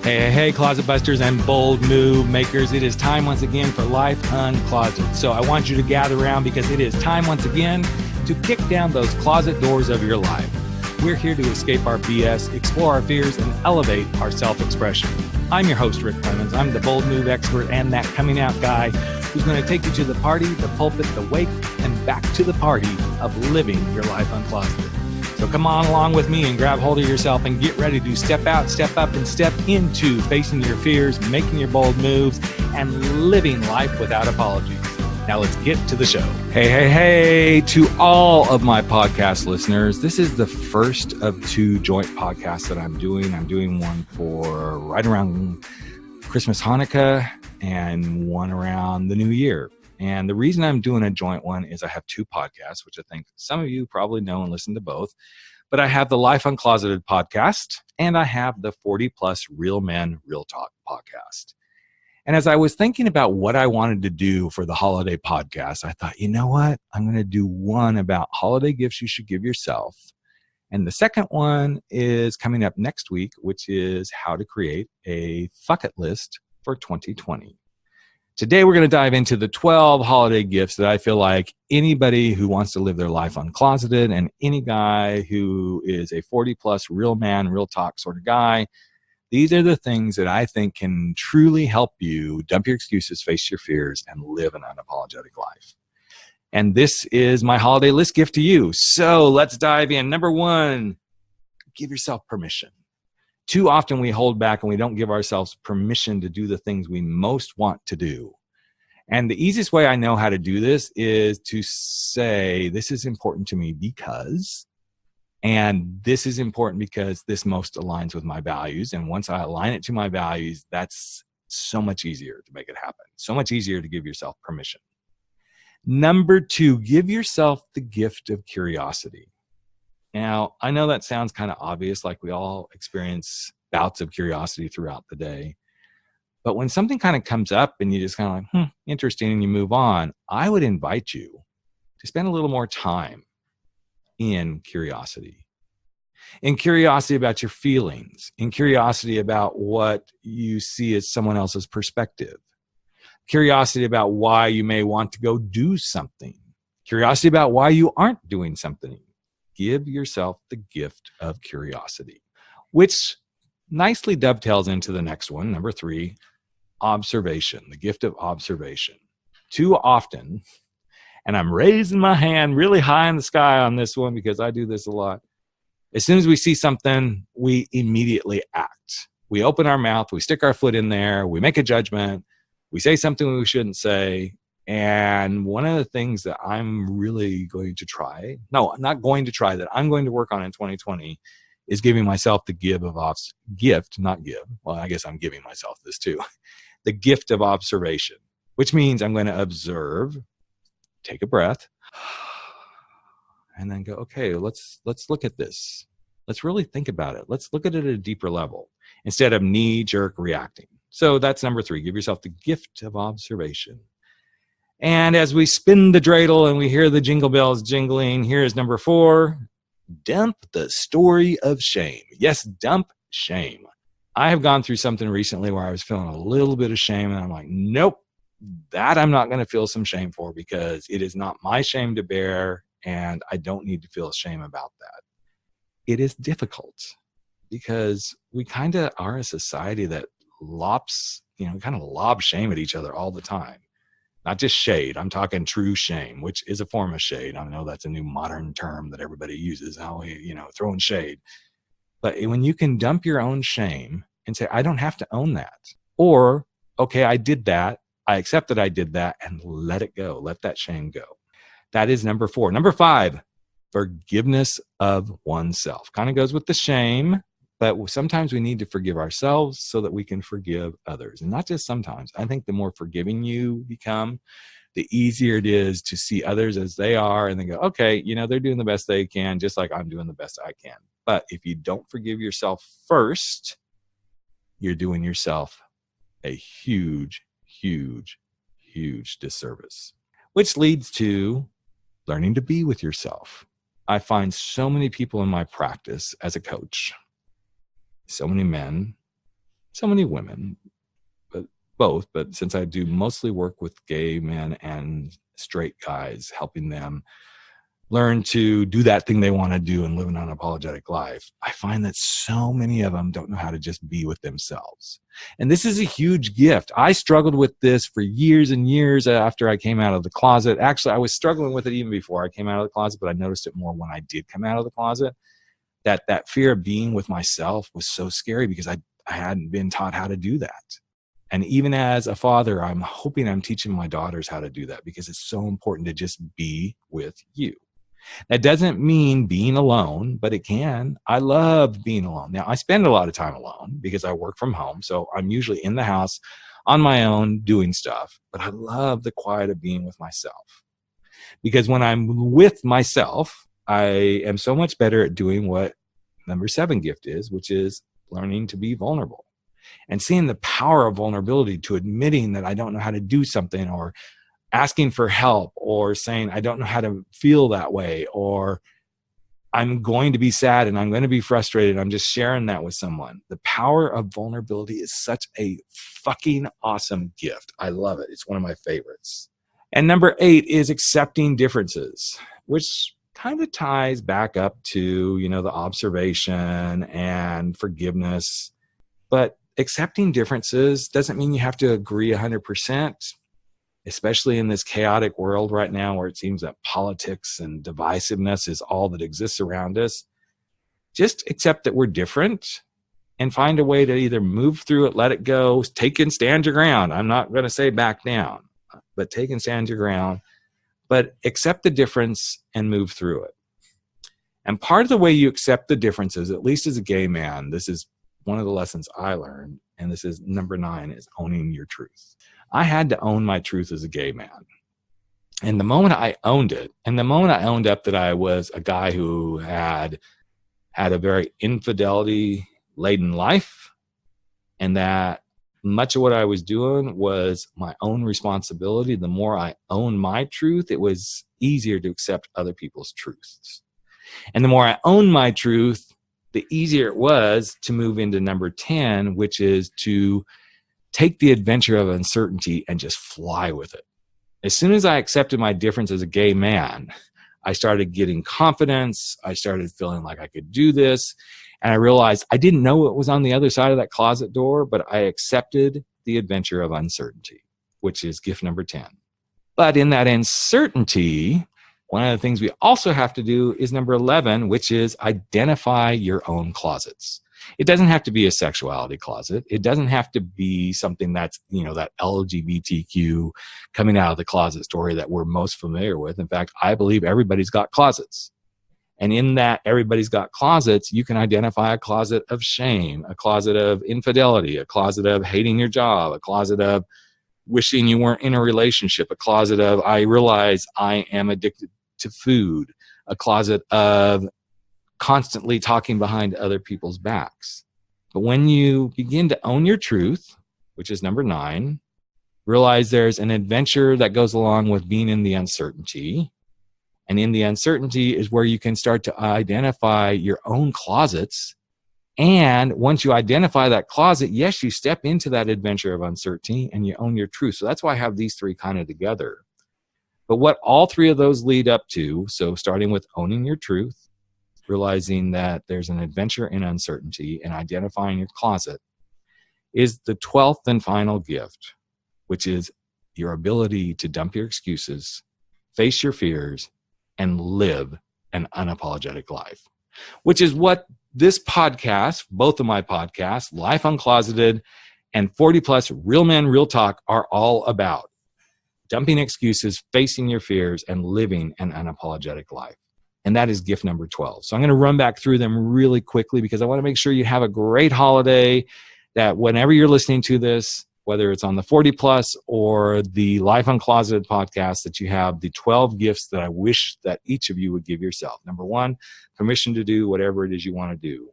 Hey, closet busters and bold move makers. It is time once again for Life Uncloseted. So I want you to gather around because it is time once again to kick down those closet doors of your life. We're here to escape our BS, explore our fears, and elevate our self-expression. I'm your host, Rick Clemons. I'm the bold move expert and that coming out guy who's going to take you to the party, the pulpit, the wake, and back to the party of living your life uncloseted. So come on along with me and grab hold of yourself and get ready to step out, step up, and step into facing your fears, making your bold moves, and living life without apologies. Now let's get to the show. Hey, to all of my podcast listeners, this is the first of two joint podcasts that I'm doing. I'm doing one for right around Christmas, Hanukkah, and one around the New Year. And the reason I'm doing a joint one is I have two podcasts, which I think some of you probably know and listen to both. But I have the Life Uncloseted podcast, and I have the 40 Plus Real Men, Real Talk podcast. And as I was thinking about what I wanted to do for the holiday podcast, I thought, you know what? I'm going to do one about holiday gifts you should give yourself. And the second one is coming up next week, which is how to create a bucket list for 2020. Today, we're going to dive into the 12 holiday gifts that I feel like anybody who wants to live their life uncloseted and any guy who is a 40-plus real man, real talk sort of guy, these are the things that I think can truly help you dump your excuses, face your fears, and live an unapologetic life. And this is my holiday list gift to you. So let's dive in. Number one, give yourself permission. Too often we hold back and we don't give ourselves permission to do the things we most want to do. And the easiest way I know how to do this is to say, this is important to me because, and this is important because this most aligns with my values. And once I align it to my values, that's so much easier to make it happen. So much easier to give yourself permission. Number two, give yourself the gift of curiosity. Now, I know that sounds kind of obvious, like we all experience bouts of curiosity throughout the day. But when something kind of comes up and you just kind of like, interesting, and you move on, I would invite you to spend a little more time in curiosity. In curiosity about your feelings, in curiosity about what you see as someone else's perspective, curiosity about why you may want to go do something, curiosity about why you aren't doing something. Give yourself the gift of curiosity, which nicely dovetails into the next one, number three, observation, the gift of observation. Too often, and I'm raising my hand really high in the sky on this one because I do this a lot. As soon as we see something, we immediately act. We open our mouth, we stick our foot in there, we make a judgment, we say something we shouldn't say. And one of the things that I'm really going to try, no, I'm not going to try, that I'm going to work on in 2020 is giving myself the gift, not give. Well, I guess I'm giving myself this too. The gift of observation, which means I'm going to observe, take a breath, and then go, okay, let's look at this. Let's really think about it. Let's look at it at a deeper level instead of knee-jerk reacting. So that's number three. Give yourself the gift of observation. And as we spin the dreidel and we hear the jingle bells jingling, here is number four, dump the story of shame. Yes, dump shame. I have gone through something recently where I was feeling a little bit of shame, and I'm like, nope, that I'm not going to feel some shame for because it is not my shame to bear, and I don't need to feel shame about that. It is difficult because we kind of are a society that lob shame at each other all the time. Not just shade. I'm talking true shame, which is a form of shade. I know that's a new modern term that everybody uses. Throwing shade. But when you can dump your own shame and say, I don't have to own that. Or, okay, I did that. I accept that I did that and let it go. Let that shame go. That is number four. Number five, forgiveness of oneself. Kind of goes with the shame. But sometimes we need to forgive ourselves so that we can forgive others. And not just sometimes. I think the more forgiving you become, the easier it is to see others as they are and then go, okay, they're doing the best they can, just like I'm doing the best I can. But if you don't forgive yourself first, you're doing yourself a huge, huge, huge disservice. Which leads to learning to be with yourself. I find so many people in my practice as a coach, so many men so many women, but both. But since I do mostly work with gay men and straight guys, helping them learn to do that thing they want to do and live an unapologetic life, I find that so many of them don't know how to just be with themselves. And this is a huge gift. I struggled with this for years and years after I came out of the closet. Actually, I was struggling with it even before I came out of the closet, but I noticed it more when I did come out of the closet. That fear of being with myself was so scary because I hadn't been taught how to do that. And even as a father, I'm hoping I'm teaching my daughters how to do that, because it's so important to just be with you. That doesn't mean being alone, but it can. I love being alone. Now, I spend a lot of time alone because I work from home. So I'm usually in the house on my own doing stuff. But I love the quiet of being with myself. Because when I'm with myself, I am so much better at doing what number 7 gift is, which is learning to be vulnerable. And seeing the power of vulnerability, to admitting that I don't know how to do something, or asking for help, or saying I don't know how to feel that way, or I'm going to be sad and I'm going to be frustrated. I'm just sharing that with someone. The power of vulnerability is such a fucking awesome gift. I love it. It's one of my favorites. And number 8 is accepting differences, which kind of ties back up to, the observation and forgiveness. But accepting differences doesn't mean you have to agree 100%. Especially in this chaotic world right now, where it seems that politics and divisiveness is all that exists around us. Just accept that we're different and find a way to either move through it, let it go, take and stand your ground. I'm not going to say back down, but take and stand your ground. But accept the difference and move through it. And part of the way you accept the differences, at least as a gay man, this is one of the lessons I learned, and this is number 9, is owning your truth. I had to own my truth as a gay man. And the moment I owned it, and the moment I owned up that I was a guy who had a very infidelity-laden life, and that much of what I was doing was my own responsibility, the more I owned my truth, it was easier to accept other people's truths. And the more I owned my truth, the easier it was to move into number 10, which is to take the adventure of uncertainty and just fly with it. As soon as I accepted my difference as a gay man, I started getting confidence. I started feeling like I could do this. And I realized I didn't know what was on the other side of that closet door, but I accepted the adventure of uncertainty, which is gift number 10. But in that uncertainty, one of the things we also have to do is number 11, which is identify your own closets. It doesn't have to be a sexuality closet. It doesn't have to be something that's, that LGBTQ coming out of the closet story that we're most familiar with. In fact, I believe everybody's got closets. And in that everybody's got closets, you can identify a closet of shame, a closet of infidelity, a closet of hating your job, a closet of wishing you weren't in a relationship, a closet of I realize I am addicted to food, a closet of constantly talking behind other people's backs. But when you begin to own your truth, which is number 9, realize there's an adventure that goes along with being in the uncertainty. And in the uncertainty is where you can start to identify your own closets. And once you identify that closet, yes, you step into that adventure of uncertainty and you own your truth. So that's why I have these 3 kind of together. But what all 3 of those lead up to, so starting with owning your truth, realizing that there's an adventure in uncertainty, and identifying your closet, is the 12th and final gift, which is your ability to dump your excuses, face your fears, and live an unapologetic life, which is what this podcast, both of my podcasts, Life Uncloseted and 40 Plus Real Men, Real Talk, are all about. Dumping excuses, facing your fears, and living an unapologetic life. And that is gift number 12. So I'm going to run back through them really quickly because I want to make sure you have a great holiday, that whenever you're listening to this, whether it's on the 40 Plus or the Life Uncloseted podcast, that you have the 12 gifts that I wish that each of you would give yourself. Number 1, permission to do whatever it is you want to do,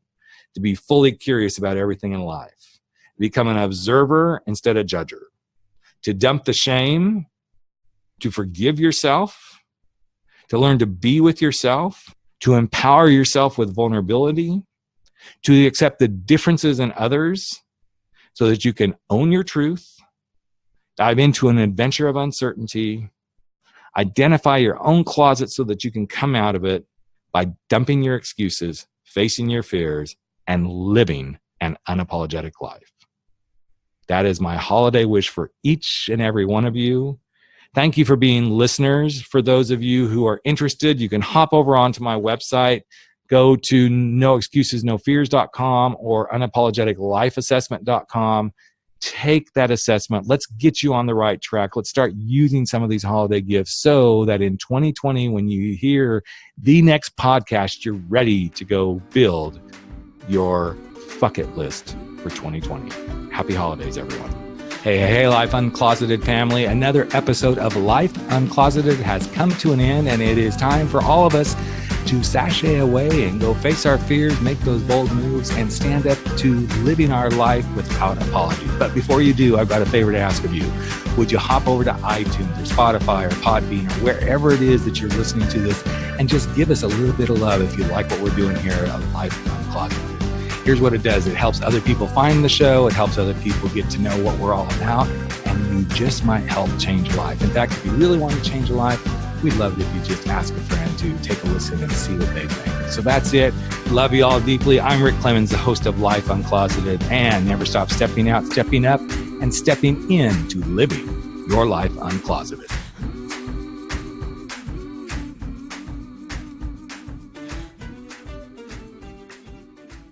to be fully curious about everything in life, become an observer instead of judger, to dump the shame, to forgive yourself, to learn to be with yourself, to empower yourself with vulnerability, to accept the differences in others, so that you can own your truth, dive into an adventure of uncertainty, identify your own closet so that you can come out of it by dumping your excuses, facing your fears, and living an unapologetic life. That is my holiday wish for each and every one of you. Thank you for being listeners. For those of you who are interested, you can hop over onto my website, go to noexcusesnofears.com or unapologeticlifeassessment.com. Take that assessment. Let's get you on the right track. Let's start using some of these holiday gifts so that in 2020, when you hear the next podcast, you're ready to go build your bucket list for 2020. Happy holidays, everyone. Hey, Life Uncloseted family. Another episode of Life Uncloseted has come to an end, and it is time for all of us to sashay away and go face our fears, make those bold moves, and stand up to living our life without apology. But before you do, I've got a favor to ask of you. Would you hop over to iTunes or Spotify or Podbean or wherever it is that you're listening to this and just give us a little bit of love if you like what we're doing here at Life Uncloseted. Here's what it does. It helps other people find the show. It helps other people get to know what we're all about. And you just might help change a life. In fact, if you really want to change a life, we'd love it if you just ask a friend to take a listen and see what they think. So that's it. Love you all deeply. I'm Rick Clemons, the host of Life Uncloseted. And never stop stepping out, stepping up, and stepping into living your life uncloseted.